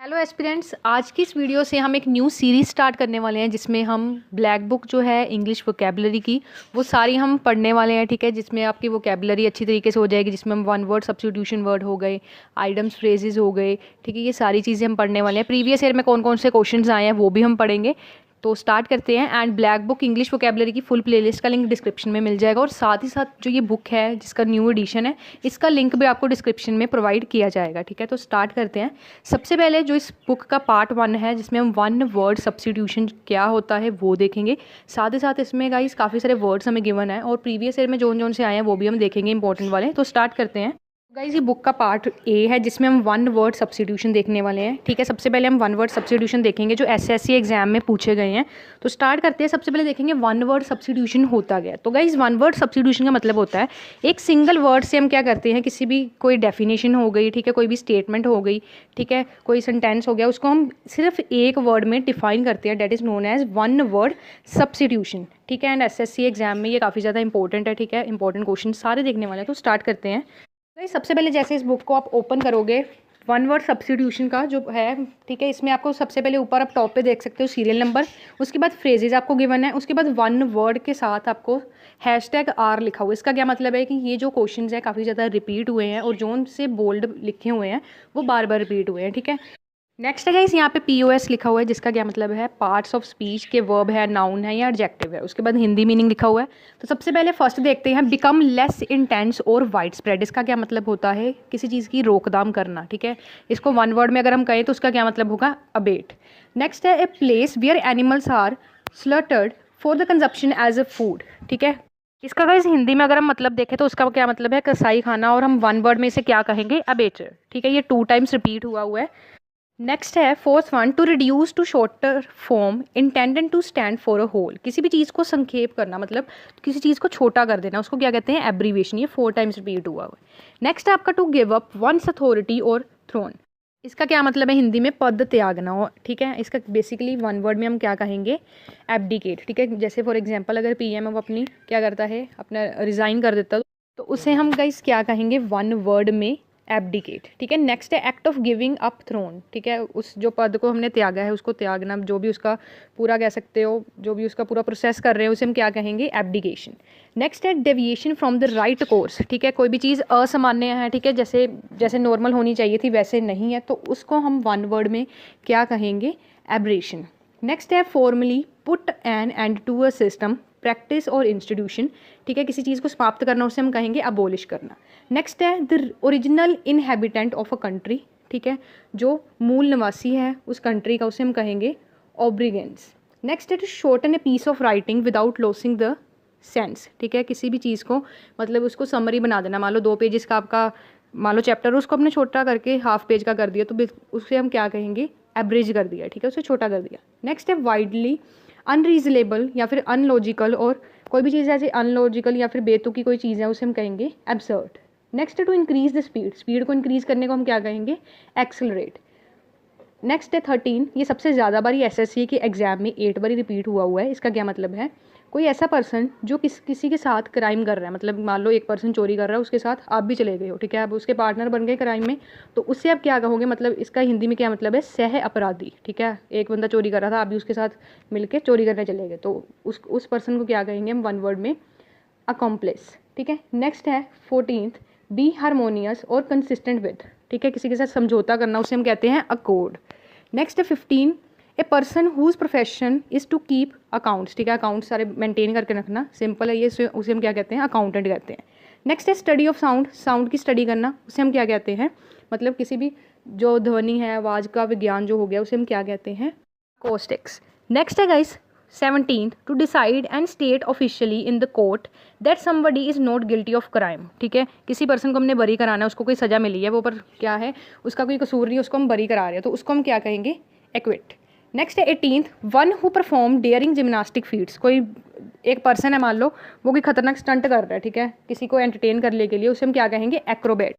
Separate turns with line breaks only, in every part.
Hello aspirants, आज की इस वीडियो से हम एक न्यू सीरीज़ स्टार्ट करने वाले हैं जिसमें हम ब्लैक बुक जो है इंग्लिश वोकेबलरी की वो सारी हम पढ़ने वाले हैं। ठीक है, जिसमें आपकी वोकेबलरी अच्छी तरीके से हो जाएगी, जिसमें हम वन वर्ड सब्स्टिट्यूशन वर्ड हो गए, आइडम्स फ्रेजेस हो गए। ठीक है, ये सारी चीज़ें हम पढ़ने वाले हैं। प्रीवियस ईयर में कौन कौन से क्वेश्चंस आए हैं वो भी हम पढ़ेंगे। तो स्टार्ट करते हैं। And black book English vocabulary की फुल प्लेलिस्ट का लिंक डिस्क्रिप्शन में मिल जाएगा, और साथ ही साथ जो ये बुक है जिसका न्यू एडिशन है इसका लिंक भी आपको डिस्क्रिप्शन में प्रोवाइड किया जाएगा। ठीक है, तो स्टार्ट करते हैं। सबसे पहले जो इस बुक का पार्ट 1 है जिसमें हम वन वर्ड सब्स्टिट्यूशन क्या होता है वो देखेंगे। साथ ही साथ इसमें गाइस काफ़ी सारे वर्ड्स हमें गिवन है और प्रीवियस ईयर में जोन जोन से आए हैं वो भी हम देखेंगे, इंपॉर्टेंट वाले। तो स्टार्ट करते हैं। गाइस ये बुक का पार्ट ए है जिसमें हम वन वर्ड सब्स्टिट्यूशन देखने वाले हैं। ठीक है, सबसे पहले हम वन वर्ड सब्स्टिट्यूशन देखेंगे जो एसएससी एग्जाम में पूछे गए हैं। तो स्टार्ट करते हैं। सबसे पहले देखेंगे वन वर्ड सब्स्टिट्यूशन होता क्या है। तो गाइस वन वर्ड सब्स्टिट्यूशन का मतलब होता है एक सिंगल वर्ड से हम क्या करते हैं, किसी भी कोई डेफिनेशन हो गई, ठीक है, कोई भी स्टेटमेंट हो गई, ठीक है, कोई सेंटेंस हो गया, उसको हम सिर्फ एक वर्ड में डिफाइन करते हैं। That is known as one word substitution. ठीक है, एंड एसएससी एग्जाम में ये काफ़ी ज़्यादा इंपॉर्टेंट है। ठीक है, इंपॉर्टेंट क्वेश्चन सारे देखने वाले हैं। तो स्टार्ट करते हैं। तो सबसे पहले जैसे इस बुक को आप ओपन करोगे, वन वर्ड सब्स्टिट्यूशन का जो है, ठीक है, इसमें आपको सबसे पहले ऊपर आप टॉप पे देख सकते हो सीरियल नंबर, उसके बाद फ्रेजेस आपको गिवन है, उसके बाद वन वर्ड के साथ आपको #R लिखा हुआ है। इसका क्या मतलब है कि ये जो क्वेश्चंस है काफ़ी ज़्यादा रिपीट हुए हैं और जो से बोल्ड लिखे हुए हैं वो बार बार रिपीट हुए हैं। ठीक है, नेक्स्ट है गाइस यहाँ पे POS लिखा हुआ है जिसका क्या मतलब है पार्ट्स ऑफ स्पीच के वर्ब है, नाउन है या एडजेक्टिव है। उसके बाद हिंदी मीनिंग लिखा हुआ है। तो सबसे पहले फर्स्ट देखते हैं बिकम लेस इंटेंस और वाइड स्प्रेड। इसका क्या मतलब होता है किसी चीज़ की रोकथाम करना। ठीक है, इसको वन वर्ड में अगर हम कहें तो उसका क्या मतलब होगा अबेट। नेक्स्ट है a place where animals are slaughtered for the consumption as a food. ठीक है, इसका गाइस हिंदी में अगर हम मतलब देखें तो उसका क्या मतलब है कसाई खाना, और हम वन वर्ड में इसे क्या कहेंगे अबेटर। ठीक है, ये 2 टाइम्स रिपीट हुआ है। नेक्स्ट है fourth one to reduce to shorter form intended to stand for a whole. किसी भी चीज़ को संक्षेप करना, मतलब किसी चीज़ को छोटा कर देना, उसको क्या कहते हैं एब्रीविएशन। ये 4 टाइम्स रिपीट हुआ है। नेक्स्ट है आपका to give up once authority और थ्रोन। इसका क्या मतलब है हिंदी में पद त्यागना हो। ठीक है, इसका बेसिकली वन वर्ड में हम क्या कहेंगे एब्डिकेट। ठीक है, जैसे फॉर एग्जांपल अगर PM अब अपनी क्या करता है अपना रिज़ाइन कर देता तो उसे हम गाइस क्या कहेंगे वन वर्ड में एब्डिकेट। ठीक है, नेक्स्ट है act of giving up throne. ठीक है, उस जो पद को हमने त्यागा है उसको त्यागना, जो भी उसका पूरा कह सकते हो, जो भी उसका पूरा प्रोसेस कर रहे हैं उसे हम क्या कहेंगे एब्डिकेशन। नेक्स्ट है deviation from the right course. ठीक है, कोई भी चीज़ असामान्य है, ठीक है, जैसे जैसे नॉर्मल होनी चाहिए थी वैसे नहीं है, तो उसको हम वन वर्ड में क्या कहेंगे एब्रेशन। नेक्स्ट है formally put an end to a system practice और इंस्टीट्यूशन। ठीक है, किसी चीज़ को समाप्त करना उसे हम कहेंगे अबोलिश करना। नेक्स्ट है the original inhabitant of a country. ठीक है, जो मूल निवासी है उस कंट्री का उसे हम कहेंगे ऑब्रिगेंस। नेक्स्ट है to shorten a piece of writing without losing the sense. ठीक है, किसी भी चीज़ को मतलब उसको समरी बना देना। मान लो 2 पेजेस का आपका मान लो चैप्टर, उसको हमने छोटा करके हाफ पेज का कर दिया तो उसे हम क्या कहेंगे एवरेज कर दिया। ठीक है, उसे छोटा कर दिया। नेक्स्ट है वाइडली अनरीजनेबल या फिर अनलॉजिकल, और कोई भी चीज़ ऐसे अनलॉजिकल या फिर बेतुकी कोई चीज़ है उसे हम कहेंगे एब्सर्ड। नेक्स्ट है to increase the speed, speed को इंक्रीज करने को हम क्या कहेंगे एक्सेलरेट। नेक्स्ट है 13, ये सबसे ज़्यादा बारी SSC के एग्जाम में 8 बारी रिपीट हुआ है। इसका क्या मतलब है कोई ऐसा पर्सन जो किसी के साथ क्राइम कर रहा है, मतलब मान लो एक पर्सन चोरी कर रहा है, उसके साथ आप भी चले गए हो, ठीक है, आप उसके पार्टनर बन गए क्राइम में, तो उससे आप क्या कहोगे, मतलब इसका हिंदी में क्या मतलब है सह अपराधी। ठीक है, एक बंदा चोरी कर रहा था, आप भी उसके साथ मिलकर चोरी करने चले गए, तो उस पर्सन को क्या कहेंगे हम वन वर्ड में अकॉम्प्लिस। ठीक है, नेक्स्ट है 14th बी हारमोनियस और कंसिस्टेंट विद। ठीक है, किसी के साथ समझौता करना उसे हम कहते हैं अकॉर्ड। नेक्स्ट है 15 a person whose profession is to keep accounts. ठीक है, अकाउंट्स सारे मेंटेन करके रखना, सिंपल है ये, उसे हम क्या कहते हैं अकाउंटेंट कहते हैं। नेक्स्ट है स्टडी ऑफ साउंड, साउंड की स्टडी करना, उसे हम क्या कहते हैं, मतलब किसी भी जो ध्वनि है आवाज़ का विज्ञान जो हो गया उसे हम क्या कहते हैं अकॉस्टिक्स। नेक्स्ट है guys 17 to decide and state officially in the court that somebody is not guilty of crime. ठीक है, किसी पर्सन को हमने बरी कराना है, उसको कोई सज़ा मिली है, वो पर क्या है उसका कोई कसूर नहीं, उसको हम बरी करा रहे हैं, तो उसको हम क्या कहेंगे एक्विट। नेक्स्ट है 18th one who perform daring gymnastic feats. कोई एक पर्सन है मान लो वो कोई खतरनाक स्टंट कर रहा है, ठीक है, किसी को एंटरटेन करने के लिए, उसे हम क्या कहेंगे एक्रोबैट।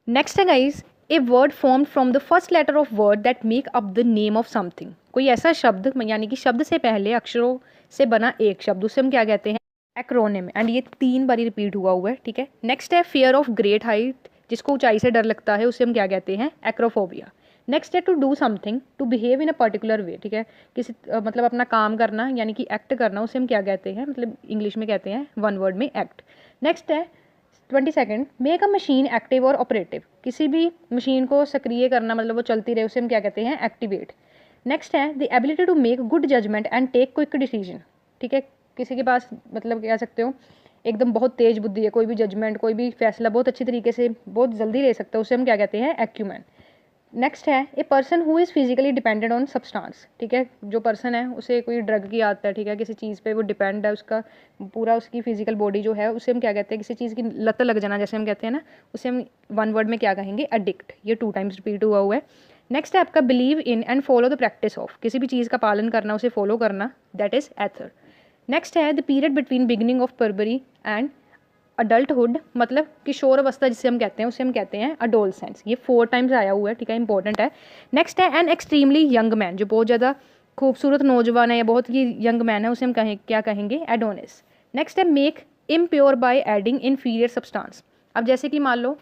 नेक्स्ट है guys a word form from the first letter of word that make up the name of something. कोई ऐसा शब्द यानी कि शब्द से पहले अक्षरों से बना एक शब्द, उसे हम क्या कहते हैं एक्रोनिम, एंड ये 3 बारी रिपीट हुआ है। ठीक है, नेक्स्ट है फियर ऑफ ग्रेट हाइट, जिसको ऊंचाई से डर लगता है उसे हम क्या कहते हैं एक्रोफोबिया। नेक्स्ट है to do something, to behave in a particular way, ठीक है, किसी मतलब अपना काम करना यानी कि एक्ट करना, उसे हम क्या कहते हैं, मतलब इंग्लिश में कहते हैं वन वर्ड में एक्ट। नेक्स्ट है 22, मेक अ मशीन एक्टिव और ऑपरेटिव, किसी भी मशीन को सक्रिय करना मतलब वो चलती रहे, उसे हम क्या कहते हैं, एक्टिवेट। नेक्स्ट है the ability to make good judgement and take quick decision, ठीक है, किसी के पास मतलब कह सकते हो एकदम बहुत तेज बुद्धि है, कोई भी जजमेंट कोई भी फैसला बहुत अच्छी तरीके से बहुत जल्दी ले सकता है, उसे हम क्या कहते हैं, एक्यूमेन। नेक्स्ट है a person who is physically dependent on substance, ठीक है, जो पर्सन है उसे कोई ड्रग की आदत है, ठीक है, किसी चीज़ पे वो डिपेंड है, उसका पूरा उसकी फिजिकल बॉडी जो है उसे हम क्या कहते हैं, किसी चीज़ की लत लग जाना जैसे हम कहते हैं ना, उसे हम वन वर्ड में क्या कहेंगे, एडिक्ट। ये 2 टाइम्स रिपीट हुआ है। नेक्स्ट है आपका believe in and follow the practice of, किसी भी चीज़ का पालन करना, उसे फॉलो करना, दैट इज़ एथर। नेक्स्ट है the period between beginning of puberty and adulthood, मतलब किशोर अवस्था जिसे हम कहते हैं उसे हम कहते हैं अडोलसेंस। ये 4 टाइम्स आया हुआ है, ठीक है, इंपॉर्टेंट है। नेक्स्ट है एन एक्सट्रीमली यंग मैन, जो बहुत ज़्यादा खूबसूरत नौजवान है या बहुत ही यंग मैन है, उसे हम क्या कहेंगे, एडोनिस। नेक्स्ट है make impure by adding inferior substance. अब जैसे कि मान लो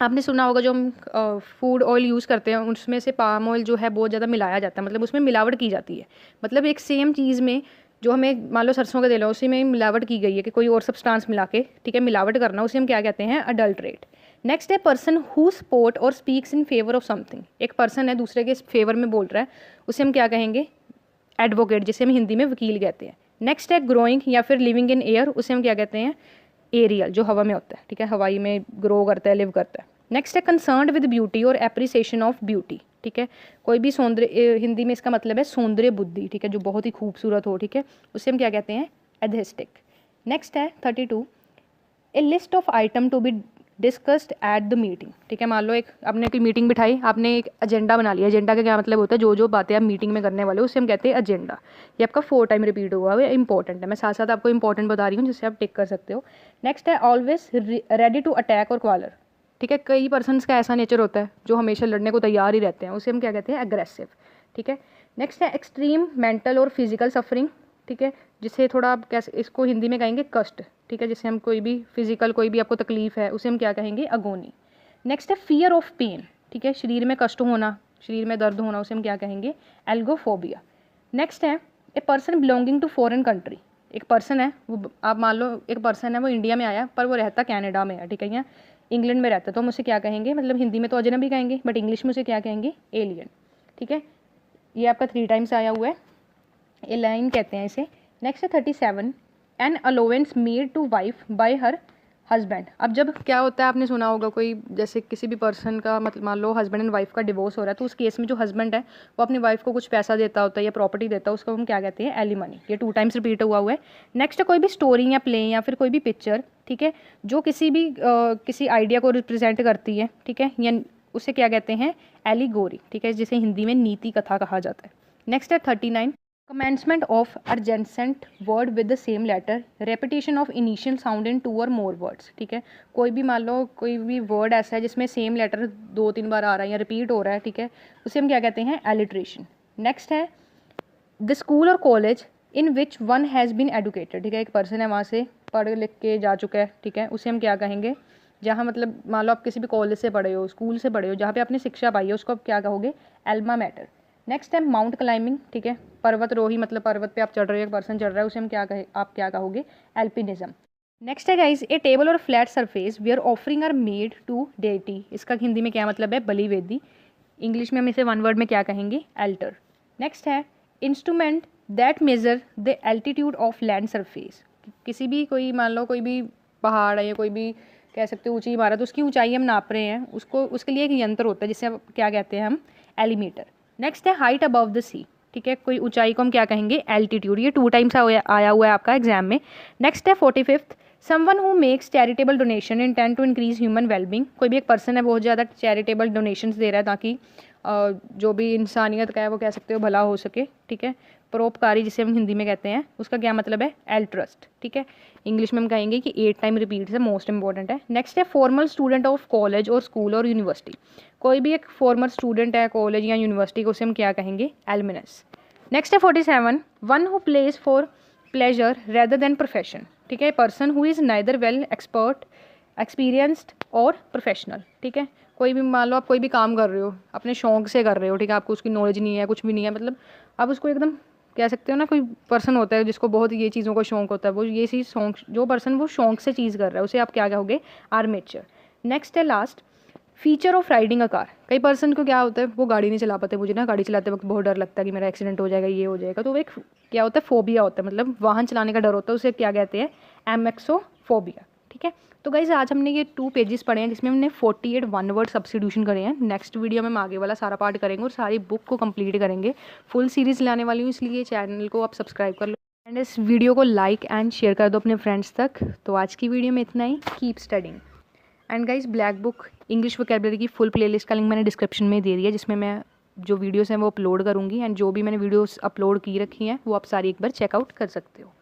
आपने सुना होगा जो हम फूड ऑयल यूज़ करते हैं उसमें से पाम ऑयल जो है बहुत ज़्यादा मिलाया जाता है, मतलब उसमें मिलावट की जाती है, मतलब एक सेम चीज़ में जो हमें मान लो सरसों का तेल है उसी में मिलावट की गई है कि कोई और सब्सटेंस मिला के, ठीक है, मिलावट करना, उसे हम क्या कहते हैं, अडल्ट्रेट। नेक्स्ट है पर्सन हु स्पोर्ट और speaks in favour of something, एक पर्सन है दूसरे के फेवर में बोल रहा है, उसे हम क्या कहेंगे, एडवोकेट, जिसे हम हिंदी में वकील कहते हैं। नेक्स्ट है ग्रोइंग या फिर लिविंग इन एयर, उसे हम क्या कहते हैं, एरियल, जो हवा में होता है, ठीक है, हवाई में ग्रो करता है, लिव करता है। नेक्स्ट है कंसर्न्ड विद ब्यूटी और एप्रिसिएशन ऑफ ब्यूटी, ठीक है, कोई भी सौंदर्य, हिंदी में इसका मतलब है सौंदर्य बुद्धि, ठीक है, जो बहुत ही खूबसूरत हो, ठीक है, उसे हम क्या कहते हैं, एस्थेटिक। नेक्स्ट है 32 a list of item to be discussed at the meeting, ठीक है, मान लो एक आपने कोई मीटिंग बिठाई, आपने एक एजेंडा बना लिया, एजेंडा का क्या मतलब होता है, जो जो बातें आप मीटिंग में करने वाले हो उसे हम कहते हैं एजेंडा। ये आपका 4 टाइम रिपीट हुआ है, इंपॉर्टेंट है, मैं साथ साथ आपको इंपॉर्टेंट बता रही हूँ जिससे आप टिक कर सकते हो। नेक्स्ट है ऑलवेज रेडी टू अटैक और क्वालर, ठीक है, कई पर्सन्स का ऐसा नेचर होता है जो हमेशा लड़ने को तैयार ही रहते हैं, उसे हम क्या कहते हैं, एग्रेसिव, ठीक है। नेक्स्ट है एक्सट्रीम मेंटल और फिजिकल सफरिंग, ठीक है, जिसे थोड़ा आप कैसे इसको हिंदी में कहेंगे कष्ट, ठीक है, जिससे हम कोई भी फिजिकल कोई भी आपको तकलीफ है उसे हम क्या कहेंगे, अगोनी। नेक्स्ट है फियर ऑफ पेन, ठीक है, शरीर में कष्ट होना, शरीर में दर्द होना, उसे हम क्या कहेंगे, एल्गोफोबिया। नेक्स्ट है a person belonging to foreign country, एक पर्सन है वो, आप मान लो एक पर्सन है वो इंडिया में आया पर वो रहता कनाडा में है, ठीक है, या इंग्लैंड में रहता है, तो हम उसे क्या कहेंगे, मतलब हिंदी में तो अजनबी कहेंगे बट इंग्लिश में उसे क्या कहेंगे, एलियन, ठीक है। ये आपका 3 टाइम्स आया हुआ है, ए लाइन कहते हैं इसे। नेक्स्ट है 37 an allowance made to wife by her husband. अब जब क्या होता है आपने सुना होगा कोई जैसे किसी भी पर्सन का मतलब मान लो हस्बैंड एंड वाइफ का डिवोर्स हो रहा है, तो उस केस में जो हस्बैंड है वो अपनी वाइफ को कुछ पैसा देता होता है या प्रॉपर्टी देता है, उसको हम क्या कहते हैं, एलिमनी। ये 2 टाइम्स रिपीट हुआ है। नेक्स्ट है कोई भी स्टोरी या प्ले या फिर कोई भी पिक्चर, ठीक है, जो किसी भी किसी आइडिया को रिप्रेजेंट करती है, ठीक है, या उसे क्या कहते हैं, एलिगोरी, ठीक है, जिसे हिंदी में नीति कथा कहा जाता है। नेक्स्ट है 39 commencement of adjacent word with the same letter, repetition of initial sound in 2 or more words, ठीक है, कोई भी मान लो कोई भी वर्ड ऐसा है जिसमें सेम लेटर 2-3 बार आ रहा है या रिपीट हो रहा है, ठीक है, उसे हम क्या कहते हैं, एलिट्रेशन। नेक्स्ट है द स्कूल और college in which one has been educated, ठीक है, एक पर्सन है वहाँ से पढ़ लिख के जा चुका है, ठीक है, उसे हम क्या कहेंगे, जहाँ मतलब मान लो आप किसी भी कॉलेज से पढ़े हो, स्कूल से पढ़े हो, जहाँ पे आपने शिक्षा पाई है उसको आप क्या कहोगे, एल्मा मैटर। नेक्स्ट है माउंट क्लाइंबिंग, ठीक है, पर्वतरोही, मतलब पर्वत पे आप चढ़ रहे हो, एक पर्सन चढ़ रहा है, उसे हम क्या कहे, आप क्या कहोगे, एल्पिनिज्म। नेक्स्ट है गाइस ए टेबल और flat surface where offering are made to deity, इसका हिंदी में क्या मतलब है, बलि वेदी, इंग्लिश में हम इसे वन वर्ड में क्या कहेंगे, एल्टर। नेक्स्ट है instrument that measure the altitude of land surface, किसी भी कोई मान लो कोई भी पहाड़ है या कोई भी कह सकते हो ऊंची इमारत, उसकी ऊंचाई हम नाप रहे हैं, उसको उसके लिए एक यंत्र होता है जिसे क्या कहते हैं हम, एलीमीटर। नेक्स्ट है हाइट अबव द सी, ठीक है, कोई ऊंचाई को हम क्या कहेंगे, एल्टीट्यूड। ये 2 टाइम्स आया हुआ है आपका एग्जाम में। नेक्स्ट है 45 someone who makes charitable donation intend to increase human wellbeing, कोई भी एक पर्सन है बहुत ज़्यादा चैरिटेबल डोनेशंस दे रहा है ताकि जो भी इंसानियत का है वो कह सकते हो भला हो सके, ठीक है, परोपकारी जिसे हम हिंदी में कहते हैं, उसका क्या मतलब है, एल्ट्रस्ट, ठीक है, इंग्लिश में हम कहेंगे कि 8 टाइम रिपीट है, मोस्ट इंपॉर्टेंट है। नेक्स्ट है फॉर्मल स्टूडेंट ऑफ कॉलेज और स्कूल और यूनिवर्सिटी, कोई भी एक फॉर्मल स्टूडेंट है कॉलेज या यूनिवर्सिटी को उसे हम क्या कहेंगे, एलमिनस। नेक्स्ट है 47 one who plays for pleasure rather than profession, ठीक है, person who is neither well expert experienced और प्रोफेशनल, ठीक है, कोई भी मान लो आप कोई भी काम कर रहे हो, अपने शौक से कर रहे हो, ठीक है, आपको उसकी नॉलेज नहीं है, कुछ भी नहीं है, मतलब आप उसको एकदम कह सकते हो ना, कोई पर्सन होता है जिसको बहुत ये चीज़ों का शौक होता है, वो ये चीज़ शौक, जो पर्सन वो शौक से चीज़ कर रहा है, उसे आप क्या कहोगे? आर्मेचर। नेक्स्ट है last, feature of riding a car. कई पर्सन को क्या होता है, वो गाड़ी नहीं चला पाते, मुझे ना गाड़ी चलाते वक्त बहुत डर लगता है कि मेरा एक्सीडेंट हो जाएगा, ये हो जाएगा, तो वो एक क्या होता है, फोबिया होता है, मतलब वाहन चलाने का डर होता है, उसे क्या कहते हैं? एमेक्सोफोबिया। ठीक है, तो गाइज आज हमने ये 2 पेजेस पढ़े हैं जिसमें हमने 48 वन वर्ड सब्स्टिट्यूशन करे हैं। नेक्स्ट वीडियो में हम आगे वाला सारा पार्ट करेंगे और सारी बुक को कंप्लीट करेंगे। फुल सीरीज़ लाने वाली हूँ, इसलिए चैनल को आप सब्सक्राइब कर लो एंड इस वीडियो को लाइक एंड शेयर कर दो अपने फ्रेंड्स तक। तो आज की वीडियो में इतना ही। Keep studying. And guys black book English vocabulary की फुल प्लेलिस्ट का लिंक मैंने डिस्क्रिप्शन में दे दिया, जिसमें मैं जो वीडियोस हैं वो अपलोड करूँगी एंड जो भी मैंने वीडियोस अपलोड की रखी हैं वो आप सारी एक बार चेकआउट कर सकते हो।